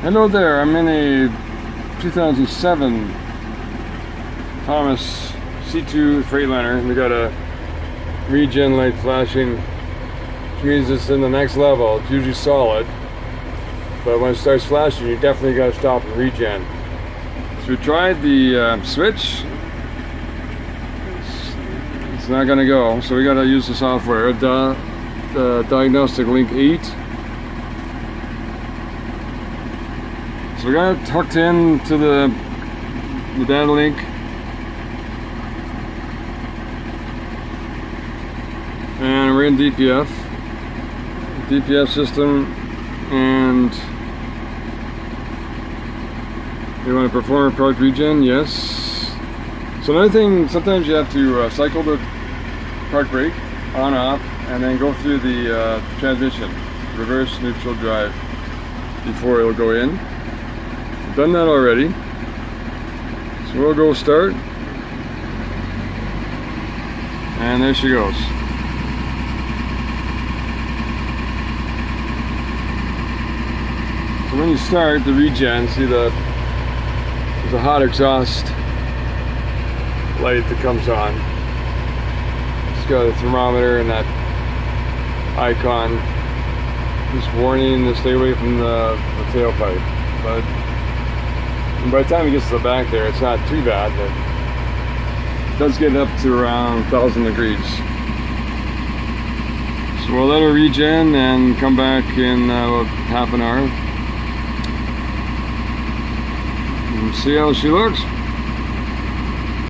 Hello there, I'm in a 2007 Thomas C2 Freightliner. We got a Regen light flashing, which means it's in the next level. It's usually solid, but when it starts flashing, you definitely got to stop and regen. So we tried the switch. It's not going to go, so we got to use the software. The diagnostic link 8. So we got it hooked in to the data link, and we're in DPF system, and you want to perform a product regen? Yes. So another thing, sometimes you have to cycle the park brake on off and then go through the transmission, reverse, neutral, drive, before it'll go in. Done that already, so we'll go start, and there she goes. So when you start the regen, see there's a hot exhaust light that comes on. It's got a thermometer and that icon just warning to stay away from the tailpipe. But by the time it gets to the back there, it's not too bad, but it does get up to around 1,000 degrees. So we'll let her regen and come back in about half an hour and see how she looks.